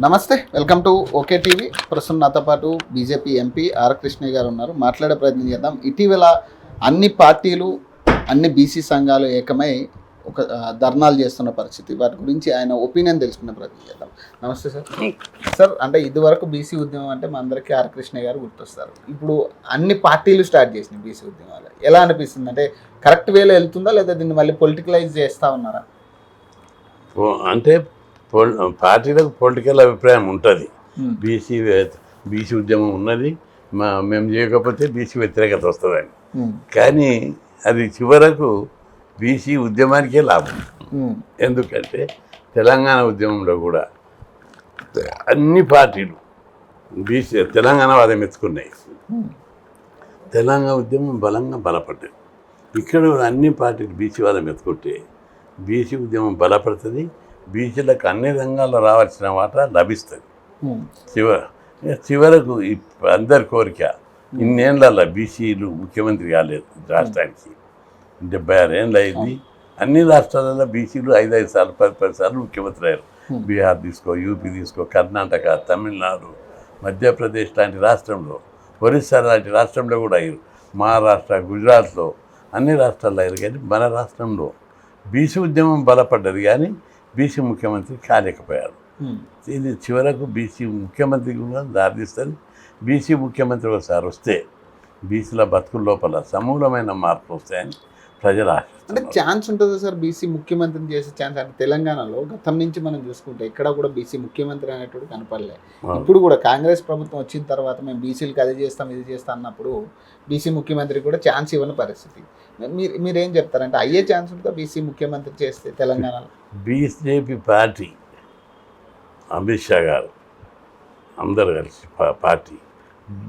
నమస్తే, welcome to okay TV. ప్రస్తుతం నాతో పాటు బీజేపీ ఎంపీ ఆర్ కృష్ణయ్య గారు ఉన్నారు. మాట్లాడే ప్రయత్నం చేద్దాం. ఇటీవల అన్ని పార్టీలు, అన్ని బీసీ సంఘాలు ఏకమై ఒక ధర్నాలు చేస్తున్న పరిస్థితి, వాటి గురించి ఆయన ఒపీనియన్ తెలుసుకునే ప్రయత్నం చేద్దాం. నమస్తే సార్. సార్, అంటే ఇదివరకు బీసీ ఉద్యమం అంటే మా అందరికీ ఆర్ కృష్ణయ్య గారు గుర్తొస్తారు. ఇప్పుడు అన్ని పార్టీలు స్టార్ట్ చేసినాయి బీసీ ఉద్యమాలు. ఎలా అనిపిస్తుంది? అంటే కరెక్ట్ వేలో వెళ్తుందా, లేదా దీన్ని మళ్ళీ పొలిటికలైజ్ చేస్తూ ఉన్నారా? అంటే పార్టీలకు పొలిటికల్ అభిప్రాయం ఉంటుంది. బీసీ ఉద్యమం ఉన్నది, మేము చేయకపోతే బీసీ వ్యతిరేకత వస్తుందని. కానీ అది చివరకు బీసీ ఉద్యమానికే లాభం. ఎందుకంటే తెలంగాణ ఉద్యమంలో కూడా అన్ని పార్టీలు తెలంగాణ వాదం ఎత్తుకున్నాయి. తెలంగాణ ఉద్యమం బలంగా బలపడ్డది. ఇక్కడ అన్ని పార్టీలు బీసీ వాదం ఎత్తుకుంటే బీసీ ఉద్యమం బలపడుతుంది. బీసీలకు అన్ని రంగాల్లో రావాల్సిన వాటా లభిస్తుంది. చివరకు అందరి కోరిక, ఇన్నేళ్ళ బీసీలు ముఖ్యమంత్రి కాలేదు రాష్ట్రానికి. 76 ఏళ్ళు అయింది. అన్ని రాష్ట్రాలలో బీసీలు 5 సార్లు 10 సార్లు ముఖ్యమంత్రి అయ్యారు. బీహార్ తీసుకో, యూపీ తీసుకో, కర్ణాటక, తమిళనాడు, మధ్యప్రదేశ్ లాంటి రాష్ట్రంలో, ఒరిస్సా లాంటి రాష్ట్రంలో కూడా అయ్యారు. మహారాష్ట్ర, గుజరాత్లో అన్ని రాష్ట్రాల్లో అయ్యారు. కానీ మన రాష్ట్రంలో బీసీ ఉద్యమం బలపడ్డది, కానీ బీసీ ముఖ్యమంత్రి కాలేకపోయారు. ఇది చివరకు బీసీ ముఖ్యమంత్రి కూడా దారితీస్తుంది. బీసీ ముఖ్యమంత్రి ఒకసారి వస్తే బీసీల బతుకుల లోపల సమూలమైన మార్పులు వస్తాయని ప్రజలు ఆశిస్తారు. అంటే ఛాన్స్ ఉంటుందా సార్ బీసీ ముఖ్యమంత్రిని చేసే ఛాన్స్? అంటే తెలంగాణలో గతం నుంచి మనం చూసుకుంటే ఎక్కడ కూడా బీసీ ముఖ్యమంత్రి అనేటువంటి కనపడలే. ఇప్పుడు కూడా కాంగ్రెస్ ప్రభుత్వం వచ్చిన తర్వాత మేము బీసీలకు అది చేస్తాం ఇది చేస్తాం అన్నప్పుడు బీసీ ముఖ్యమంత్రికి కూడా ఛాన్స్ ఇవ్వని పరిస్థితి. మీరేం చెప్తారంటే అయ్యే ఛాన్స్ ఉంటుందా బీసీ ముఖ్యమంత్రి చేస్తే తెలంగాణలో? బీజేపీ పార్టీ, అమిత్ షా గారు అందరు కలిసి పార్టీ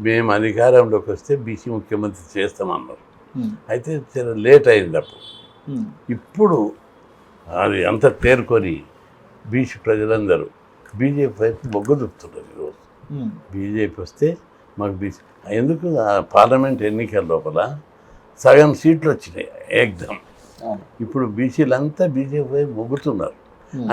మేము అధికారంలోకి వస్తే బీసీ ముఖ్యమంత్రి చేస్తామన్నారు. అయితే లేట్ అయింది అప్పుడు. ఇప్పుడు అది అంత తేరుకొని బీసీ ప్రజలందరూ బీజేపీ వైపు మొగ్గు చూపుతున్నారు. ఈరోజు బీజేపీ వస్తే మాకు బీసీ ఎందుకు పార్లమెంట్ ఎన్నికల లోపల సగం సీట్లు వచ్చినాయి ఏకదం. ఇప్పుడు బీసీలంతా బీజేపీ వైపు మొగ్గుతున్నారు.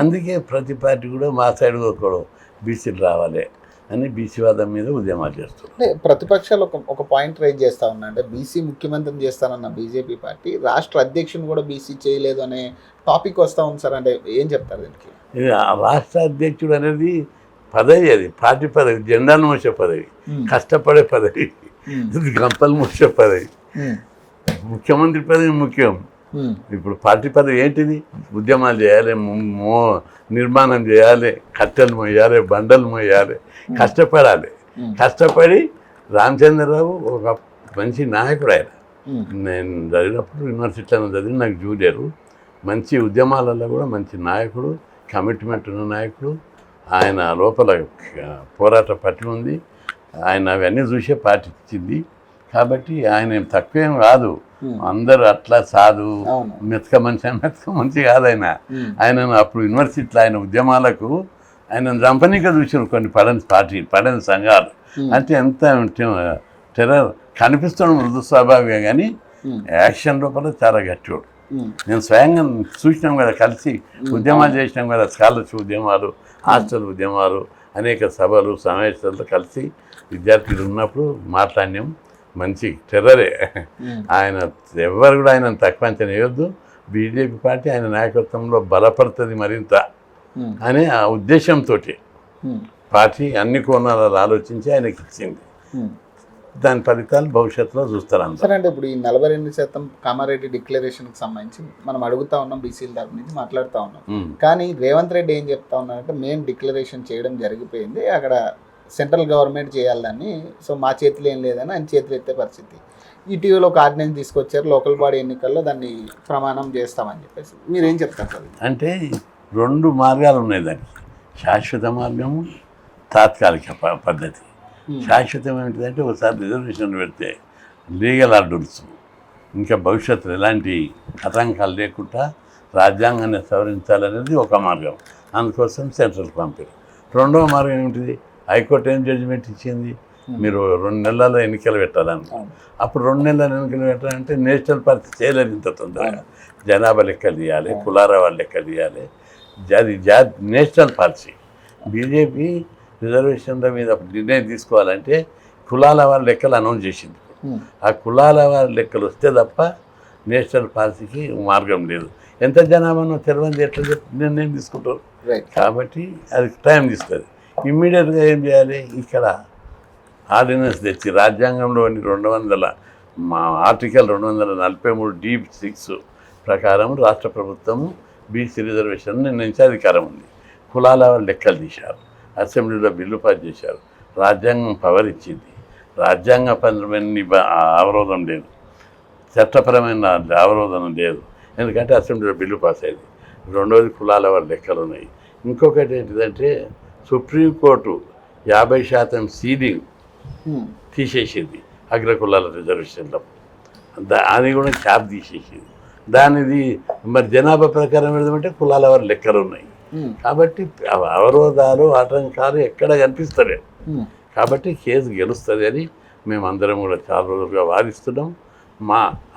అందుకే ప్రతి పార్టీ కూడా మా సైడ్ కూడా బీసీలు రావాలి అని బీసీవాదం మీద ఉద్యమాలు చేస్తున్నారు. అంటే ప్రతిపక్షాలు ఒక పాయింట్ రైజ్ చేస్తా ఉన్నా, అంటే బీసీ ముఖ్యమంత్రిని చేస్తానన్న బీజేపీ పార్టీ రాష్ట్ర అధ్యక్షుని కూడా బీసీ చేయలేదు అనే టాపిక్ వస్తూ ఉంది సార్. అంటే ఏం చెప్తారు దీనికి? ఇది రాష్ట్ర అధ్యక్షుడు అనేది పదవి, అది పార్టీ పదవి, జెండాను మోసే పదవి, కష్టపడే పదవి, గంపలు మోసే పదవి. ముఖ్యమంత్రి పదవి ముఖ్యం. ఇప్పుడు పార్టీ పదవి ఏంటిది? ఉద్యమాలు చేయాలి, నిర్మాణం చేయాలి, కట్టెలు మోయాలి, బండలు మోయాలి, కష్టపడాలి. కష్టపడి రామచంద్రరావు ఒక మంచి నాయకుడు. ఆయన నేను చదివినప్పుడు యూనివర్సిటీలో చదివి నాకు జూనియరు. మంచి ఉద్యమాలలో కూడా మంచి నాయకుడు, కమిట్మెంట్ ఉన్న నాయకుడు. ఆయన లోపల పోరాట పట్టి ఉంది. ఆయన అవన్నీ చూసే పార్టీ ఇచ్చింది. కాబట్టి ఆయన తక్కువేం కాదు. అందరూ అట్లా సాధు మెతక మంచి కాదు ఆయన. ఆయనను అప్పుడు యూనివర్సిటీలో ఆయన ఉద్యమాలకు ఆయన చంపనీక చూసారు కొన్ని పడని సంఘాలు. అంటే ఎంత టెర్రర్ కనిపిస్తాడు మృదు స్వాభావిగా, కానీ యాక్షన్ లోపల చాలా గట్టివాడు. నేను స్వయంగా చూసినాం కదా, కలిసి ఉద్యమాలు చేసినాం కదా, స్కాలర్షిప్ ఉద్యమాలు, హాస్టల్ ఉద్యమాలు, అనేక సభలు సమావేశాలతో కలిసి విద్యార్థులు ఉన్నప్పుడు మాట్లాడినాం. మంచి టెర్రరే ఆయన. ఎవరు కూడా ఆయన తక్కువ అంచనా వేయొద్దు. బీజేపీ పార్టీ ఆయన నాయకత్వంలో బలపడుతుంది మరింత అనే ఆ ఉద్దేశంతో పార్టీ అన్ని కోణాలలో ఆలోచించి ఆయనకి ఇచ్చింది. దాని ఫలితాలు భవిష్యత్తులో చూస్తారు సరే. అంటే ఇప్పుడు ఈ 42% కామారెడ్డి డిక్లరేషన్కి సంబంధించి మనం అడుగుతా ఉన్నాం, బీసీల తరపు నుంచి మాట్లాడుతూ ఉన్నాం. కానీ రేవంత్ రెడ్డి ఏం చెప్తా ఉన్నారంటే మేము డిక్లరేషన్ చేయడం జరిగిపోయింది, అక్కడ సెంట్రల్ గవర్నమెంట్ చేయాలని, సో మా చేతిలో ఏం లేదని ఆయన చేతులు ఎత్తే పరిస్థితి. ఇటీవల ఒక ఆర్డినెన్స్ తీసుకొచ్చారు, లోకల్ బాడీ ఎన్నికల్లో దాన్ని ప్రమాణం చేస్తామని చెప్పేసి. మీరేం చెప్తారు సార్? అంటే 2 మార్గాలు ఉన్నాయి దానికి. శాశ్వత మార్గము, తాత్కాలిక పద్ధతి. శాశ్వతం ఏంటిదంటే ఒకసారి రిజర్వేషన్ పెడితే లీగల్ అడ్డూల్స్ ఇంకా భవిష్యత్తులో ఎలాంటి ఆటంకాలు లేకుండా రాజ్యాంగాన్ని సవరించాలనేది ఒక మార్గం. అందుకోసం సెంట్రల్ పంపారు. రెండవ మార్గం ఏమిటిది? హైకోర్టు ఏం జడ్జిమెంట్ ఇచ్చింది? మీరు 2 నెలల ఎన్నికలు పెట్టాలని. అప్పుడు 2 నెలల ఎన్నికలు పెట్టాలంటే నేషనల్ పార్టీ చేయలేదు ఇంత తొందరగా. జనాభా లెక్కలు తీయాలి, కులాల వాళ్ళ లెక్కలు తీయాలి. అది నేషనల్ పాలసీ. బీజేపీ రిజర్వేషన్ల మీద నిర్ణయం తీసుకోవాలంటే కులాల వారి లెక్కలు అనౌన్స్ చేసింది. ఆ కులాల వారి లెక్కలు వస్తే తప్ప నేషనల్ పాలసీకి మార్గం లేదు. ఎంత జనాభానో తెలియదు ఎట్లా నిర్ణయం తీసుకుంటారు. కాబట్టి అది టైం తీస్తుంది. ఇమ్మీడియట్గా ఏం చేయాలి, ఇక్కడ ఆర్డినెన్స్ తెచ్చి రాజ్యాంగంలోని ఆర్టికల్ 243(d)(6) ప్రకారం రాష్ట్ర ప్రభుత్వము బీసీ రిజర్వేషన్ నిర్ణయించే అధికారం ఉంది. కులాల లెక్కలు తీశారు, అసెంబ్లీలో బిల్లు పాస్ చేశారు, రాజ్యాంగం పవర్ ఇచ్చింది. రాజ్యాంగపరమైన అవరోధం లేదు, చట్టపరమైన అవరోధం లేదు, ఎందుకంటే అసెంబ్లీలో బిల్లు పాస్ అయింది. రెండవది కులాల వారి లెక్కలు ఉన్నాయి. ఇంకొకటి ఏంటిదంటే సుప్రీంకోర్టు 50% సీలింగ్ తీసేసింది అగ్రకులాల రిజర్వేషన్లో. అది కూడా క్యాప్ తీసేసింది. దానిది మరి జనాభా ప్రకారం పెడదామంటే కులాల వారి లెక్కలు ఉన్నాయి. కాబట్టి అవరోధాలు ఆటంకాలు ఎక్కడ కనిపిస్తలేదు. కాబట్టి కేసు గెలుస్తుంది అని మేమందరం కూడా చాలా రోజులుగా వాదిస్తున్నాం.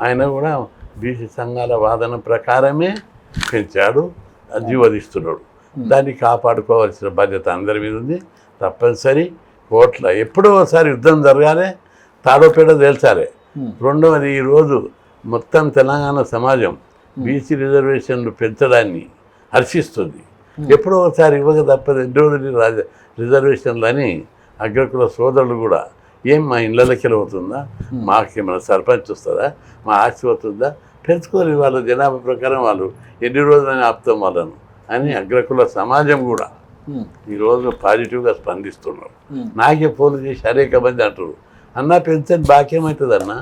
ఆయన కూడా బీసీ సంఘాల వాదన ప్రకారమే పెంచాడు, జీవదిస్తున్నాడు. దాన్ని కాపాడుకోవాల్సిన బాధ్యత అందరి మీద ఉంది. తప్పనిసరి కోట్ల ఎప్పుడో ఒకసారి యుద్ధం జరగాలి, తాడోపేడ తేల్చాలి. రెండవది, ఈరోజు మొత్తం తెలంగాణ సమాజం బీసీ రిజర్వేషన్లు పెంచడాన్ని హర్షిస్తుంది. ఎప్పుడో ఒకసారి ఇవ్వక తప్పదు. 2 రోజులు రిజర్వేషన్లు అని అగ్రకుల సోదరులు కూడా మా ఇళ్ళకి అవుతుందా, మాకేమైనా సర్పంచ్ వస్తుందా, మా ఆస్తి వస్తుందా, పెంచుకోరు వాళ్ళ జనాభా ప్రకారం వాళ్ళు ఎన్ని రోజులని ఆపుతాం వాళ్ళను అని అగ్రకుల సమాజం కూడా ఈరోజు పాజిటివ్గా స్పందిస్తున్నారు. నాకే ఫోన్లు చేసి అనేక మంది అంటారు, అన్న పెంచండి బాకేమవుతుంది అన్న,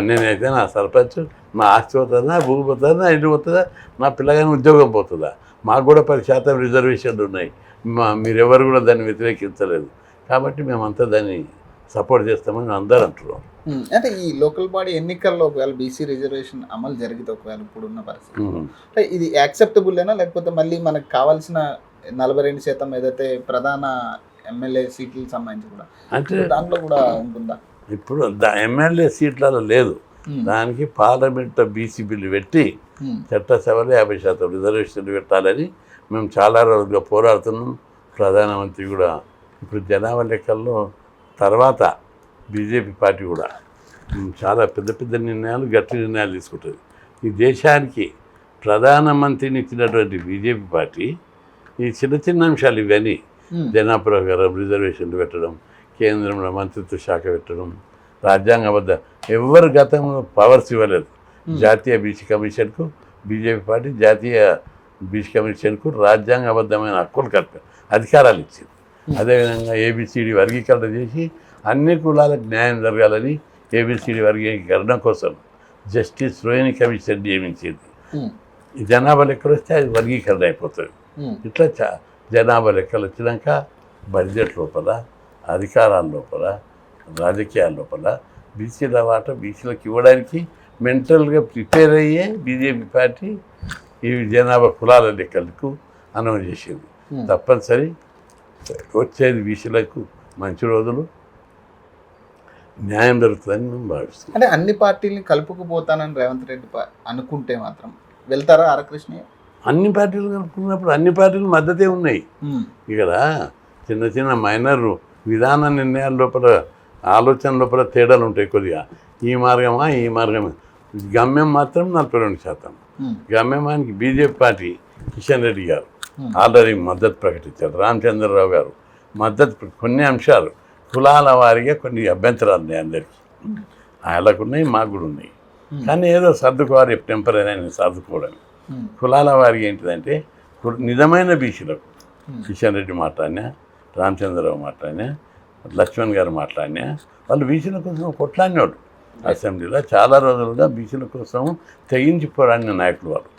నేనైతే నా సర్పంచ్, నా ఆస్తి పోతుందా, భూమి పోతుందా, నా ఇంటి పోతుందా, నా పిల్లగాని ఉద్యోగం పోతుందా, మాకు కూడా 10% రిజర్వేషన్లు ఉన్నాయి, మీరెవరు కూడా దాన్ని వ్యతిరేకించలేదు. కాబట్టి మేమంతా దాన్ని సపోర్ట్ చేస్తామని అందరూ అంటున్నాం. అంటే ఈ లోకల్ బాడీ ఎన్నికల్లో ఒకవేళ బీసీ రిజర్వేషన్ అమలు జరిగితే ఒకవేళ ఇప్పుడున్న పరిస్థితి అంటే ఇది యాక్సెప్టబుల్లేనా, లేకపోతే మళ్ళీ మనకు కావాల్సిన 42% ఏదైతే ప్రధాన ఎమ్మెల్యే సీట్లకు సంబంధించి కూడా అంటే దాంట్లో కూడా ఉంటుందా? ఇప్పుడు ఎమ్మెల్యే సీట్లలో లేదు, దానికి పార్లమెంట్లో బీసీ బిల్లు పెట్టి చట్టసభలో 50% రిజర్వేషన్లు పెట్టాలని మేము చాలా రోజులుగా పోరాడుతున్నాం. ప్రధానమంత్రి కూడా ఇప్పుడు జనాభా లెక్కల్లో తర్వాత బీజేపీ పార్టీ కూడా చాలా పెద్ద పెద్ద నిర్ణయాలు, గట్టి నిర్ణయాలు తీసుకుంటుంది. ఈ దేశానికి ప్రధానమంత్రిని ఇచ్చినటువంటి బీజేపీ పార్టీ ఈ చిన్న చిన్న అంశాలు ఇవన్నీ జనాభా ప్రకారం రిజర్వేషన్లు పెట్టడం, కేంద్రంలో మంత్రిత్వ శాఖ పెట్టడం, రాజ్యాంగబద్ధ ఎవరు గతంలో పవర్స్ ఇవ్వలేదు. జాతీయ బీసీ కమిషన్కు బీజేపీ పార్టీ జాతీయ బీసీ కమిషన్కు రాజ్యాంగబద్ధమైన హక్కులు అధికారాలు ఇచ్చింది. అదేవిధంగా ఏబిసిడి వర్గీకరణ చేసి అన్ని కులాలకు న్యాయం జరగాలని ఏబిసిడి వర్గీకరణ కోసం జస్టిస్ రోహిణి కమిషన్ నియమించింది. ఈ జనాభా లెక్కలు వస్తే అది వర్గీకరణ అయిపోతుంది. ఇట్లా జనాభా లెక్కలు వచ్చినాక బడ్జెట్ లోపల, అధికారాల లోపల, రాజకీయాల లోపల బీసీల వాటా బీసీలకు ఇవ్వడానికి మెంటల్గా ప్రిపేర్ అయ్యే బీజేపీ పార్టీ ఈ జనాభా కులాల లెక్కలకు అనౌన్స్ చేసింది. తప్పనిసరి వచ్చేది బీసీలకు మంచి రోజులు, న్యాయం జరుగుతుందని మేము భావిస్తున్నాం. అంటే అన్ని పార్టీలని కలుపుకుపోతానని రేవంత్ రెడ్డి అనుకుంటే మాత్రం వెళ్తారా ఆరకృష్ణయ్య? అన్ని పార్టీలు కలుపుకున్నప్పుడు అన్ని పార్టీలు మద్దతే ఉన్నాయి. ఇక్కడ చిన్న చిన్న మైనర్ విధాన నిర్ణయాల లోపల, ఆలోచన లోపల తేడాలు ఉంటాయి కొద్దిగా. ఈ మార్గమా ఈ మార్గమా, గమ్యం మాత్రం 42%. గమ్యమానికి బీజేపీ పార్టీ కిషన్ రెడ్డి గారు ఆల్రెడీ మద్దతు ప్రకటించారు. రామచంద్రరావు గారు మద్దతు. కొన్ని అంశాలు కులాల వారిగా కొన్ని అభ్యంతరాలు ఉన్నాయి అందరికీ, వాళ్ళకున్నాయి, మాకు కూడా ఉన్నాయి. కానీ ఏదో సర్దుకోవాలి, టెంపరీ అని సర్దుకోవడం. కులాల వారికి ఏంటిదంటే నిజమైన బీసీలకు కిషన్ రెడ్డి మాట్లాడినా, రామచంద్రరావు మాట్లాడినా, లక్ష్మణ్ గారు మాట్లాడినా వాళ్ళు బీసీల కోసం కొట్లాడినోడు. అసెంబ్లీలో చాలా రోజులుగా బీసీల కోసం తెగించి పోరాడిన నాయకులు వాళ్ళు.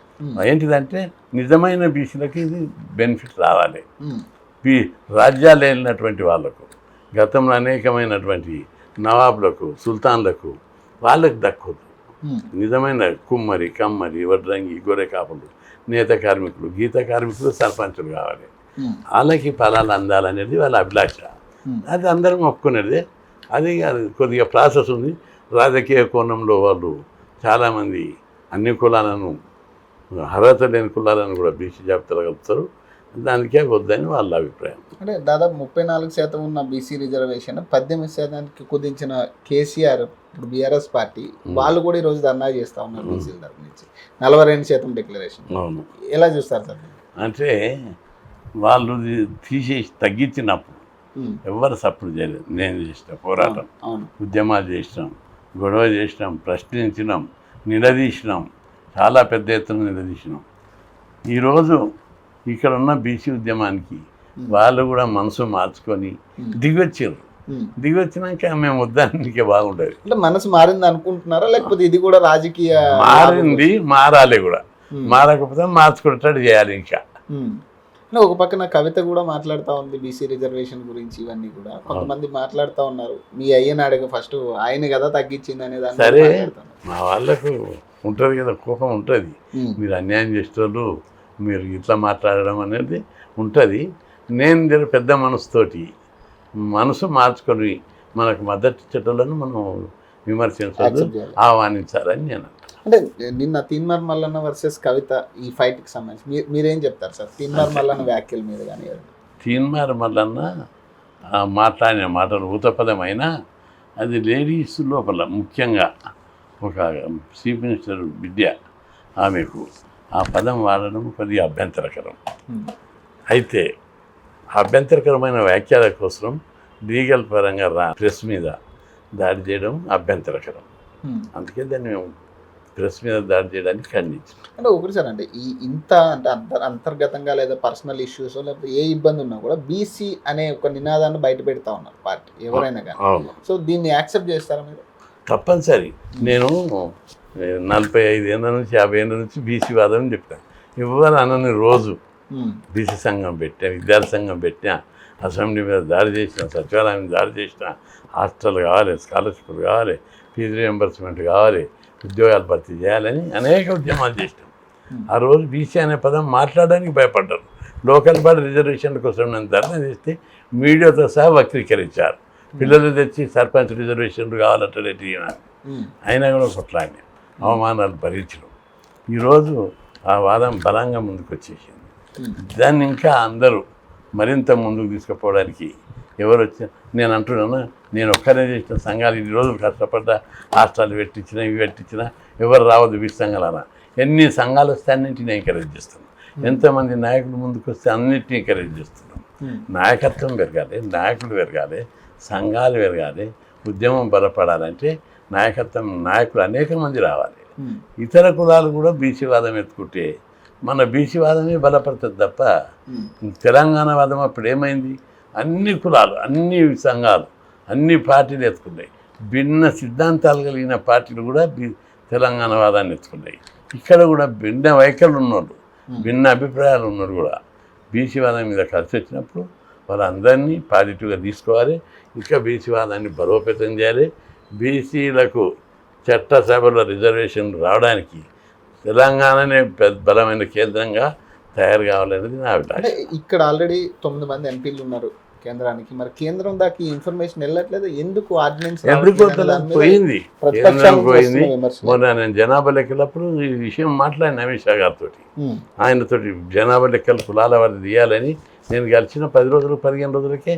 ఏంటిదంటే నిజమైన బీసీలకి ఇది బెనిఫిట్ రావాలి. రాజ్యాలు వెళ్ళినటువంటి వాళ్ళకు, గతంలో అనేకమైనటువంటి నవాబులకు, సుల్తాన్లకు వాళ్ళకు దక్కదు. నిజమైన కుమ్మరి, కమ్మరి, వడ్రంగి, గొర్రె కాపులు, నేత కార్మికులు, గీత కార్మికులు సర్పంచులు కావాలి. వాళ్ళకి ఫలాలు అందాలనేది వాళ్ళ అభిలాష. అది అందరం ఒప్పుకునేది. అది కొద్దిగా ప్రాసెస్ ఉంది. రాజకీయ కోణంలో వాళ్ళు చాలామంది అన్ని కులాలను, అర్హత లేని కులాలను కూడా బీసీ జాబితాలో కలుపుతారు. దానికే వద్దని వాళ్ళ అభిప్రాయం. అంటే దాదాపు 34% ఉన్న బీసీ రిజర్వేషన్ 18% కుదించిన కేసీఆర్ ఇప్పుడు బీఆర్ఎస్ పార్టీ వాళ్ళు కూడా ఈరోజు ధర్నా చేస్తూ ఉన్నారు బీసీల తరఫు నుంచి 42% డిక్లరేషన్. అవును, ఎలా చూస్తారు సార్? అంటే వాళ్ళు తీసేసి తగ్గించినప్పుడు ఎవరు సపోర్ట్ చేయలేదు. నేను చేసిన పోరాటం, ఉద్యమాలు చేసినాం, గొడవ చేసినాం, ప్రశ్నించినాం, నిలదీసినాం, చాలా పెద్ద ఎత్తున నిలదీసినాం. ఈరోజు ఇక్కడ ఉన్న బీసీ ఉద్యమానికి వాళ్ళు కూడా మనసు మార్చుకొని దిగొచ్చారు. దిగొచ్చినాక మేము వద్దానికి బాగుండేది. అంటే మనసు మారింది అనుకుంటున్నారా, లేకపోతే ఇది కూడా రాజకీయ మారింది, మారాలి కూడా, మారకపోతే మార్చుకునేటట్టు చేయాలి. ఇంకా ఒక పక్కన కవిత కూడా మాట్లాడుతూ ఉంది బీసీ రిజర్వేషన్ గురించి. ఇవన్నీ కూడా కొంతమంది మాట్లాడుతూ ఉన్నారు, మీ అయ్యనాడుగా ఫస్ట్ ఆయన కదా తగ్గించింది అనే దాన్ని. సరే, మా వాళ్ళకు ఉంటుంది కదా, కోపం ఉంటుంది. మీరు అన్యాయం చేసేవాళ్ళు, మీరు ఇట్లా మాట్లాడడం అనేది ఉంటుంది. నేను పెద్ద మనసుతోటి మనసు మార్చుకొని మనకు మద్దతు ఇచ్చేటోళ్ళను మనం విమర్శించదు, ఆహ్వానించాలని నేను. అంటే నిన్న తీన్మార్ మల్లన్న వర్సెస్ కవిత ఈ ఫైట్కి సంబంధించి మీరేం చెప్తారు సార్? తీన్మార్ మల్లన్న వ్యాఖ్యల మీద కానీ. తీన్మార్ మల్లన్న మాట్లాడిన మాటలు ఊతపదమైనా అది లేడీస్ లోపల ముఖ్యంగా ఒక చీఫ్ మినిస్టర్ బిడ్డ, ఆమెకు ఆ పదం వాడడం కొద్దిగా అభ్యంతరకరం. అయితే అభ్యంతరకరమైన వ్యాఖ్యల కోసం లీగల్ పరంగా ప్రెస్ మీద దాడి చేయడం అభ్యంతరకరం. అందుకే దాన్ని మేము ప్రెస్ మీద దాడి చేయడానికి ఖండించాం. అంటే ఒకటి సార్, అంటే ఈ ఇంత అంటే అంతర్గతంగా లేదా పర్సనల్ ఇష్యూస్ లేకపోతే ఏ ఇబ్బంది ఉన్నా కూడా బీసీ అనే ఒక నినాదాన్ని బయట పెడతా ఉన్నారు పార్టీ ఎవరైనా కానీ. సో దీన్ని యాక్సెప్ట్ చేస్తారా మీరు? తప్పనిసరి. నేను 45 ఏళ్ళ నుంచి 50 ఏళ్ళ నుంచి బీసీ వాదం చెప్పాను. ఎవరు అనని రోజు బీసీ సంఘం పెట్టా, విద్యార్థి సంఘం పెట్టినా, అసెంబ్లీ మీద దాడి చేసిన, సచివాలయం మీద దాడి చేసిన, హాస్టల్ కావాలి, స్కాలర్షిప్లు కావాలి, ఫీజు రియంబర్స్మెంట్ కావాలి, ఉద్యోగాలు భర్తీ చేయాలని అనేక ఉద్యమాలు చేసినాం. ఆ రోజు బీసీ అనే పదం మాట్లాడడానికి భయపడ్డారు. లోకల్ బాడీ రిజర్వేషన్ కోసం నేను ధర్నా చేస్తే మీడియాతో సహా వక్రీకరించారు. పిల్లలు తెచ్చి సర్పంచ్ రిజర్వేషన్లు కావాలంటే అయినా కూడా కొట్లాడినాం, అవమానాలు భరించడం. ఈరోజు ఆ వాదం బలంగా ముందుకు వచ్చేసింది. దాన్ని ఇంకా అందరూ మరింత ముందుకు తీసుకుపోవడానికి ఎవరు వచ్చి నేను అంటున్నాను, నేను ఒక్కరే చేసిన సంఘాలు ఇన్ని రోజులు కష్టపడ్డా, హాస్టల్ పెట్టించినా, ఇవి పెట్టించినా ఎవరు రావద్దు బీసీ సంఘాలన్నా. ఎన్ని సంఘాలు వస్తే అన్నింటినీ ఎంకరేజ్ చేస్తున్నాం. ఎంతమంది నాయకులు ముందుకు వస్తే అన్నింటినీ ఎంకరేజ్ చేస్తున్నాం. నాయకత్వం పెరగాలి, నాయకులు పెరగాలి, సంఘాలు పెరగాలి. ఉద్యమం బలపడాలంటే నాయకులు అనేక మంది రావాలి. ఇతర కులాలు కూడా బీసీవాదం ఎత్తుకుంటే మన బీసీవాదమే బలపడుతుంది తప్ప తెలంగాణ వాదం అప్పుడు ఏమైంది? అన్ని కులాలు, అన్ని సంఘాలు, అన్ని పార్టీలు ఎత్తుకున్నాయి. భిన్న సిద్ధాంతాలు కలిగిన పార్టీలు కూడా తెలంగాణ వాదాన్ని ఎత్తుకున్నాయి. ఇక్కడ కూడా భిన్న వైఖరులు ఉన్నోళ్ళు, భిన్న అభిప్రాయాలు ఉన్నోళ్ళు కూడా బీసీవాదం మీద కలిసి వచ్చినప్పుడు వాళ్ళందరినీ పాజిటివ్గా తీసుకోవాలి. ఇంకా బీసీవాదాన్ని బలోపేతం చేయాలి. బీసీలకు చట్టసభలో రిజర్వేషన్ రావడానికి తెలంగాణనే బలమైన కేంద్రంగా తయారు కావాలనేది నా అభిప్రాయం. అంటే ఇక్కడ ఆల్రెడీ 9 మంది ఎంపీలు ఉన్నారు కేంద్రానికి. మరి కేంద్రం దాకా ఇన్ఫర్మేషన్ వెళ్ళట్లేదు. ఎందుకు ఆర్డినెన్స్ పోయింది? కేంద్రం పోయింది. మొన్న నేను జనాభా లెక్కలప్పుడు ఈ విషయం మాట్లాడిన అమిత్ షా గారితో, ఆయనతోటి జనాభా లెక్కలు కులాల వారి తీయాలని. నేను గడిచిన 10 రోజులు 15 రోజులకే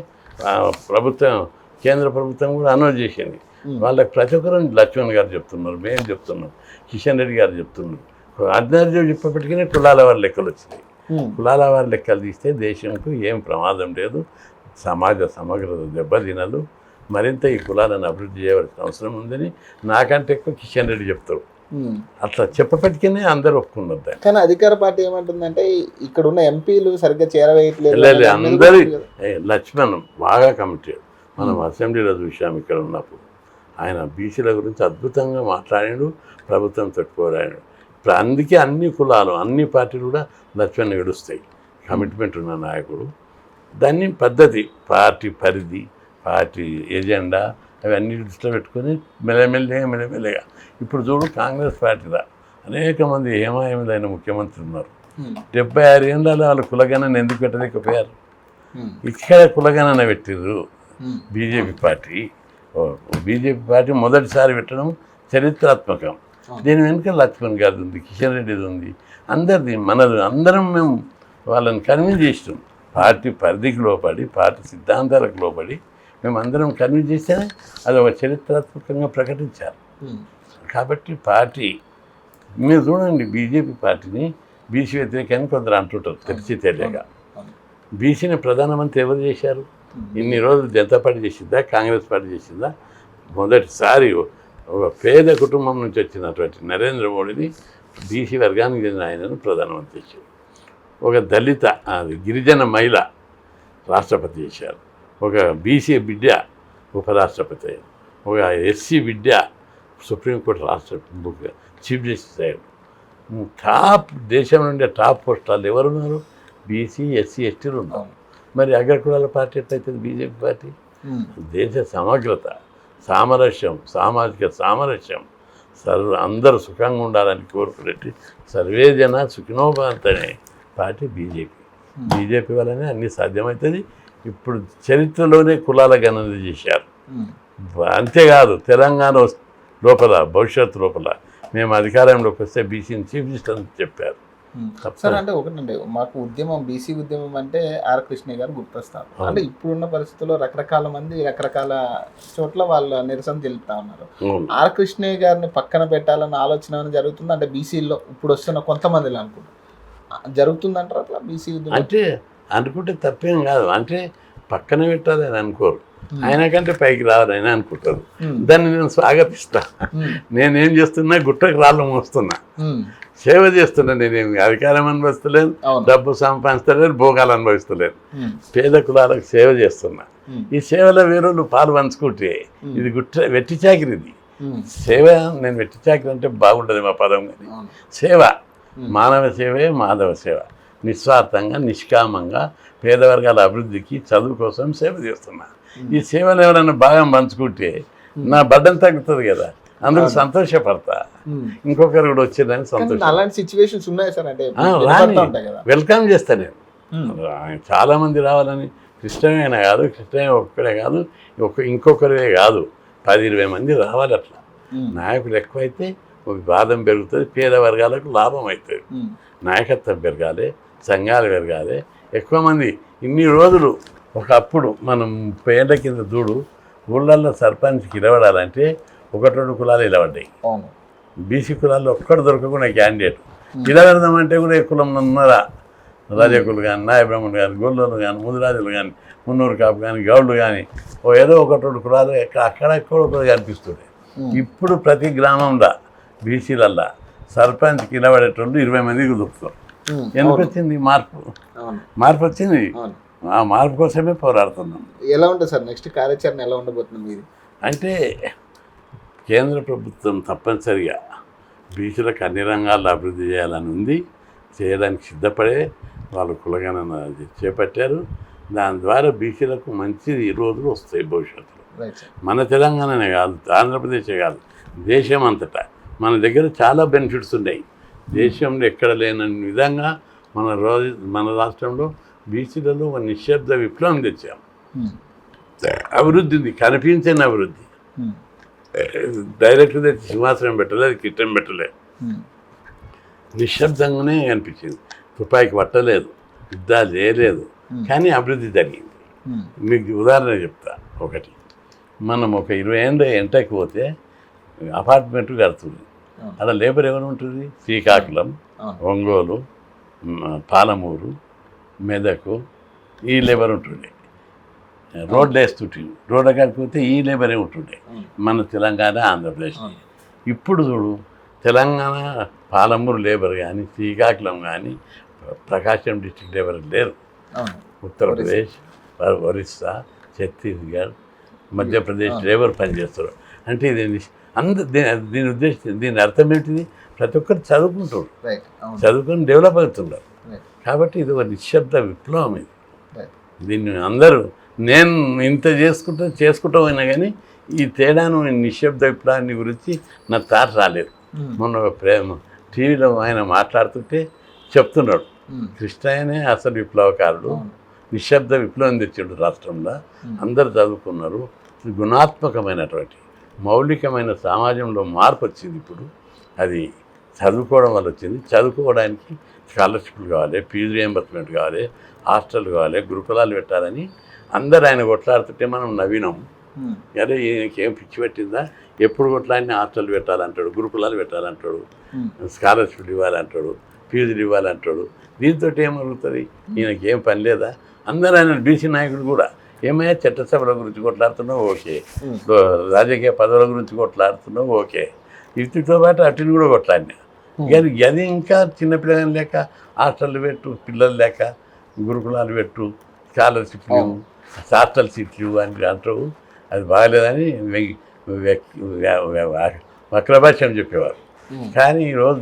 కేంద్ర ప్రభుత్వం కూడా అనౌన్స్ చేసింది. వాళ్ళకి ప్రతి ఒక్కరు లక్ష్మణ్ గారు చెప్తున్నారు, మేము చెప్తున్నాం, కిషన్ రెడ్డి గారు చెప్తున్నారు. ఆర్డినరీ చెప్పేప్పటికీ కులాల వారి లెక్కలు వచ్చినాయి. కులాల వారి లెక్కలు తీస్తే దేశంకు ఏం ప్రమాదం లేదు, సమాజ సమగ్రత దెబ్బతినదు. మరింత ఈ కులాలను అభివృద్ధి చేయవలసిన అవసరం ఉందని నాకంటే ఎక్కువ కిషన్ రెడ్డి చెప్తారు. అట్లా చెప్పప్పటికీ అందరూ ఒప్పుకున్నారు. కానీ అధికార పార్టీ ఏమంటుందంటే ఇక్కడ ఉన్న ఎంపీలు సరిగ్గా చేరవేయట్లేదు. అందరి లక్ష్మణ్ బాగా కమిటెడ్. మనం అసెంబ్లీలో చూసాం ఇక్కడ ఉన్నప్పుడు. ఆయన బీసీల గురించి అద్భుతంగా మాట్లాడాడు, ప్రభుత్వంతో పోరాడాడు. ఇప్పుడు అందుకే అన్ని కులాలు, అన్ని పార్టీలు కూడా లక్ష్మణ్ గడుస్తాయి. కమిట్మెంట్ ఉన్న నాయకుడు. దాన్ని పద్ధతి, పార్టీ పరిధి, పార్టీ ఎజెండా అవన్నీ దృష్టిలో పెట్టుకొని మెల్లమెల్లగా ఇప్పుడు చూడు కాంగ్రెస్ పార్టీలో అనేక మంది ఏమాయములైన ముఖ్యమంత్రులు ఉన్నారు. 76 ఏళ్ళలో వాళ్ళు కులగణన ఎందుకు పెట్టలేకపోయారు? ఇక్కడ కులగణన పెట్టిర్రు బీజేపీ పార్టీ మొదటిసారి పెట్టడం చరిత్రాత్మకం. దీని వెనుక లక్ష్మణ్ గారిది ఉంది, కిషన్ రెడ్డిది ఉంది, అందరిది, మనది. అందరం మేము వాళ్ళని కన్విన్స్ చేసినాం. పార్టీ పరిధికి లోపడి, పార్టీ సిద్ధాంతాలకు లోపడి మేమందరం కన్విన్స్ చేస్తేనే అది ఒక చరిత్రాత్మకంగా ప్రకటించారు. కాబట్టి పార్టీ మీరు చూడండి, బీజేపీ పార్టీని బీసీ వ్యతిరేకాన్ని కొందరు అంటుంటారు తెలిసి తెలియక. బీసీని ప్రధానమంత్రి ఎవరు చేశారు? ఇన్ని రోజులు జనతా పార్టీ చేసిందా, కాంగ్రెస్ పార్టీ చేసిందా? మొదటిసారి ఒక పేద కుటుంబం నుంచి వచ్చినటువంటి నరేంద్ర మోడీని బీసీ వర్గానికి చెందిన ఆయనను ప్రధానమంత్రి చేశారు. ఒక దళిత గిరిజన మహిళ రాష్ట్రపతి చేశారు. ఒక బీసీ బిడ్డ ఉపరాష్ట్రపతి అయ్యారు. ఒక ఎస్సీ బిడ్డ సుప్రీంకోర్టు చీఫ్ జస్టిస్ అయ్యారు. టాప్ దేశం నుండి టాప్ పోస్టాలు ఎవరున్నారు? బీసీ, ఎస్సీ, ఎస్టీలు ఉన్నారు. మరి అగ్రకులాల పార్టీ ఎట్లయితుంది బీజేపీ పార్టీ? దేశ సమగ్రత, సామరస్యం, సామాజిక సామరస్యం, అందరూ సుఖంగా ఉండాలని కోరుకునేటి సర్వే జన సుఖినోభవంతనే పార్టీ బీజేపీ. బీజేపీ వల్లనే అన్నీ సాధ్యమవుతుంది. ఇప్పుడు చరిత్రలోనే కులాల గణన చేశారు. అంతేకాదు తెలంగాణ లోపల భవిష్యత్తు లోపల మేము అధికారంలోకి వస్తే బీసీని చీఫ్ జస్టిస్ అని చెప్పారు. సార్ అంటే ఒకటండి, మాకు ఉద్యమం బీసీ ఉద్యమం అంటే ఆర్ కృష్ణ గారు గుర్తొస్తారు. అంటే ఇప్పుడున్న పరిస్థితుల్లో రకరకాల మంది రకరకాల చోట్ల వాళ్ళ నిరసన తెలుపుతా ఉన్నారు. ఆర్ కృష్ణ గారిని పక్కన పెట్టాలన్న ఆలోచన జరుగుతుంది అంటే బీసీలో ఇప్పుడు వస్తున్న కొంతమందిలో అనుకుంటారు జరుగుతుందంటారు అట్లా బీసీ ఉద్యమం అంటే అనుకుంటే తప్పేం కాదు. అంటే పక్కన పెట్టాలి అని అనుకోరు, ఆయన కంటే పైకి రావాలని అనుకుంటారు. దాన్ని నేను స్వాగతిస్తా. నేనేం చేస్తున్నా గుట్టకు రాళ్ళు మోస్తున్నా, సేవ చేస్తున్నా. నేనేమి అధికారం అనుభవిస్తలేను, డబ్బు సంపాదిస్తలేను, భోగాలు అనుభవిస్తలేను. పేద కులాలకు సేవ చేస్తున్నా. ఈ సేవలో వేరేళ్ళు పాలు పంచుకుంటే ఇది వెట్టి చాకిరి. ఇది సేవ. నేను వెట్టి చాకిరి అంటే బాగుంటుంది మా పదం, కానీ సేవ మానవ సేవే మాధవ సేవ. నిస్వార్థంగా నిష్కామంగా పేదవర్గాల అభివృద్ధికి చదువు కోసం సేవ చేస్తున్నా. ఈ సేవలు ఎవరైనా భాగం పంచుకుంటే నా బడ్డం తగ్గుతుంది కదా, అందుకు సంతోషపడతా. ఇంకొకరు కూడా వచ్చిందని సంతోషం. అలాంటి సిచ్యువేషన్స్ ఉన్నాయి సార్. అంటే వెల్కమ్ చేస్తా నేను. చాలామంది రావాలని కృష్ణమైన కాదు, కృష్ణయ్య ఒక్కడే కాదు, ఇంకొకరే కాదు, 10-20 మంది రావాలి. అట్లా నాయకులు ఎక్కువైతే ఒక వాదం పెరుగుతుంది, పేద వర్గాలకు లాభం అవుతుంది. నాయకత్వం పెరగాలి, సంఘాలు పెరగాలి, ఎక్కువ మంది. ఇన్ని రోజులు ఒకప్పుడు మనం 30 ఏళ్ల కింద చూడు, ఊళ్ళల్లో సర్పంచ్కి నిలబడాలంటే 1-2 కులాలు నిలబడ్డాయి. బీసీ కులాల్లో ఒక్కడు దొరకకుండా క్యాండిడేట్ నిలబెడదామంటే కూడా ఏ కులం ఉన్నారా? రజకులు కానీ, నాయబ్రహ్మణులు కానీ, గొల్లోలు కానీ, ముదిరాజులు కానీ, మున్నూరు కాపు కానీ, గౌళ్ళు కానీ, ఏదో 1-2 కులాలు అక్కడెక్కడ ఒకరు కనిపిస్తుండే. ఇప్పుడు ప్రతి గ్రామంలో బీసీలల్లా సర్పంచ్కి నిలబడేటోళ్ళు 20 మందికి దొరుకుతారు. ఎందుకు వచ్చింది మార్పు వచ్చింది. ఆ మార్పు కోసమే పోరాడుతున్నాం. ఎలా ఉంటుంది సార్ నెక్స్ట్ కార్యాచరణ ఎలా ఉండబోతుంది మీది? అంటే కేంద్ర ప్రభుత్వం తప్పనిసరిగా బీసీలకు అన్ని రంగాల్లో అభివృద్ధి చేయాలని ఉంది. చేయడానికి సిద్ధపడే వాళ్ళు కులగణన చేపట్టారు. దాని ద్వారా బీసీలకు మంచి రోజులు వస్తాయి భవిష్యత్తులో. మన తెలంగాణనే కాదు, ఆంధ్రప్రదేశే కాదు, దేశం అంతటా మన దగ్గర చాలా బెనిఫిట్స్ ఉన్నాయి. దేశంలో ఎక్కడ లేని విధంగా మన రాష్ట్రంలో బీసీలలో ఒక నిశ్శబ్ద విప్లవం తెచ్చాం. అభివృద్ధి కనిపించని అభివృద్ధి. డైరెక్ట్ తెచ్చి సింహాసనం పెట్టలేదు, కిట్టం పెట్టలేదు, నిశ్శబ్దంగానే అనిపించింది. తుపాయికి పట్టలేదు, యుద్ధాలు చేయలేదు, కానీ అభివృద్ధి జరిగింది. మీకు ఉదాహరణ చెప్తా. ఒకటి, మనం ఒక 20 ఏళ్ళ ఎంటకి పోతే అపార్ట్మెంట్ కడుతుంది. అక్కడ లేబర్ ఎవరు ఉంటుంది? శ్రీకాకుళం, ఒంగోలు, పాలమూరు, మెదకు ఈ లేబర్ ఉంటుండే. రోడ్లు వేస్తుంటే రోడ్డు కాకపోతే ఈ లేబరే ఉంటుండే మన తెలంగాణ, ఆంధ్రప్రదేశ్. ఇప్పుడు చూడు, తెలంగాణ పాలమూరు లేబర్ కానీ, శ్రీకాకుళం కానీ, ప్రకాశం డిస్ట్రిక్ట్ లేబర్ లేరు. ఉత్తరప్రదేశ్, ఒరిస్సా, ఛత్తీస్గఢ్, మధ్యప్రదేశ్ లేబర్ పనిచేస్తారు. అంటే ఇది దీని ఉద్దేశం, దీని అర్థం ఏంటిది? ప్రతి ఒక్కరు చదువుకుంటారు, చదువుకొని డెవలప్ అవుతున్నారు. కాబట్టి ఇది ఒక నిశ్శబ్ద విప్లవం. ఇది దీన్ని అందరూ నేను ఇంత చేసుకుంటామైనా కానీ ఈ తేడాను నిశ్శబ్ద విప్లవాన్ని గురించి నా తాట రాలేదు. మొన్న ప్రేమ టీవీలో ఆయన మాట్లాడుతుంటే చెప్తున్నాడు, కృష్ణయ్యనే అసలు విప్లవకారుడు, నిశ్శబ్ద విప్లవం తెచ్చాడు రాష్ట్రంలో. అందరు చదువుకున్నారు, గుణాత్మకమైనటువంటి మౌలికమైన సమాజంలో మార్పు వచ్చింది. ఇప్పుడు అది చదువుకోవడం వల్ల వచ్చింది. చదువుకోవడానికి స్కాలర్షిప్లు కావాలి, ఫీజు రియంబర్స్మెంట్ కావాలి, హాస్టల్ కావాలి, గురుకులాలు పెట్టాలని అందరు ఆయన కొట్లాడుతుంటే మనం నవీనం. అదే ఈయనకేం పిచ్చి పెట్టిందా, ఎప్పుడు కొట్లాడిని హాస్టల్ పెట్టాలంటాడు, గురుకులాలు పెట్టాలంటాడు, స్కాలర్షిప్లు ఇవ్వాలంటాడు, ఫీజులు ఇవ్వాలంటాడు. దీంతో ఏమరుగుతుంది, ఈయనకి ఏం పని లేదా? అందరూ ఆయన బీసీ నాయకుడు కూడా ఏమయ్యా చట్టసభల గురించి కొట్లాడుతున్నావు ఓకే, రాజకీయ పదవుల గురించి కొట్లాడుతున్నావు ఓకే, వీటితో పాటు అటుని కూడా కొట్లాడినా. కానీ అది ఇంకా చిన్నపిల్లలు లేక హాస్టళ్ళు పెట్టు, పిల్లలు లేక గురుకులాలు పెట్టు, స్కాలర్షిప్లు హాస్టల్ సీట్లు అని అంటారు. అది బాగలేదని వక్రభాష్యం చెప్పేవారు. కానీ ఈరోజు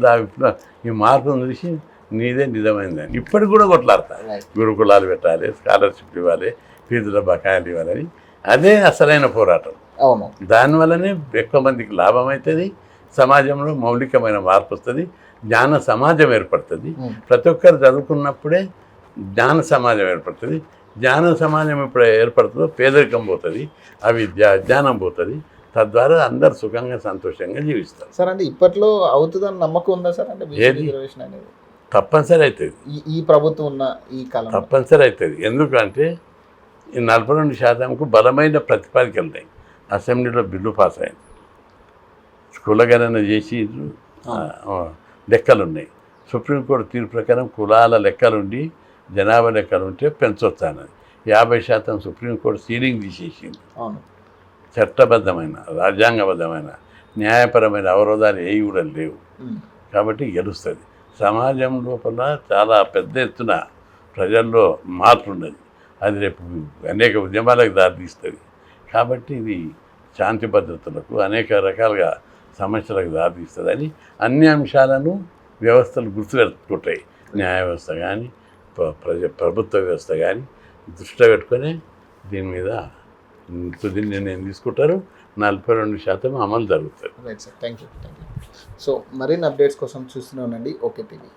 ఈ మార్పును చూసి నీదే నిజమైందని ఇప్పటికి కూడా కొట్లాడతారు. గురుకులాలు పెట్టాలి, స్కాలర్షిప్లు ఇవ్వాలి, ఫీజుల బకాయిలు ఇవ్వాలని. అదే అసలైన పోరాటం. అవును, దానివల్లనే ఎక్కువ మందికి లాభం అవుతుంది, సమాజంలో మౌలికమైన మార్పు వస్తుంది, జ్ఞాన సమాజం ఏర్పడుతుంది. ప్రతి ఒక్కరు చదువుకున్నప్పుడే జ్ఞాన సమాజం ఏర్పడుతుంది. జ్ఞాన సమాజం ఎప్పుడు ఏర్పడుతుందో పేదరికం పోతుంది, అవిద్య అజ్ఞానం పోతుంది. తద్వారా అందరు సుఖంగా సంతోషంగా జీవిస్తారు. సార్ అంటే ఇప్పట్లో అవుతుందని నమ్మకం ఉందా సార్? అంటే రిజర్వేషన్ అనేది తప్పనిసరి అవుతుంది. ఈ ప్రభుత్వం ఉన్న ఈ కాలం తప్పనిసరి అవుతుంది. ఎందుకంటే ఈ 42% బలమైన ప్రతిపాదికలు ఉన్నాయి. అసెంబ్లీలో బిల్లు పాస్ అయింది, కులగణన చేసి లెక్కలు ఉన్నాయి. సుప్రీంకోర్టు తీర్పు ప్రకారం కులాల లెక్కలుండి జనాభా లెక్కలు ఉంటే పెంచొచ్చు అన్నది. 50% సుప్రీంకోర్టు సీలింగ్ తీసేసింది. అవును, చట్టబద్ధమైన రాజ్యాంగబద్ధమైన న్యాయపరమైన అవరోధాలు ఏవి కూడా లేవు. కాబట్టి గెలుస్తుంది. సమాజం లోపల చాలా పెద్ద ఎత్తున ప్రజల్లో మార్పు ఉన్నది. అది రేపు అనేక ఉద్యమాలకు దారితీస్తుంది. కాబట్టి ఇది శాంతి భద్రతలకు అనేక రకాలుగా సమస్యలకు దారితీస్తుందని అన్ని అంశాలను వ్యవస్థలు గుర్తుపెట్టుకుంటాయి. న్యాయ వ్యవస్థ కానీ ప్రభుత్వ వ్యవస్థ కానీ దృష్టిలో పెట్టుకొని దీని మీద తుది నిర్ణయం తీసుకుంటారు. 42% అమలు జరుగుతుంది. Right sir, thank you. So మరిన్ని అప్డేట్స్ కోసం చూస్తూనే ఉండండి ఓకే టీవీ.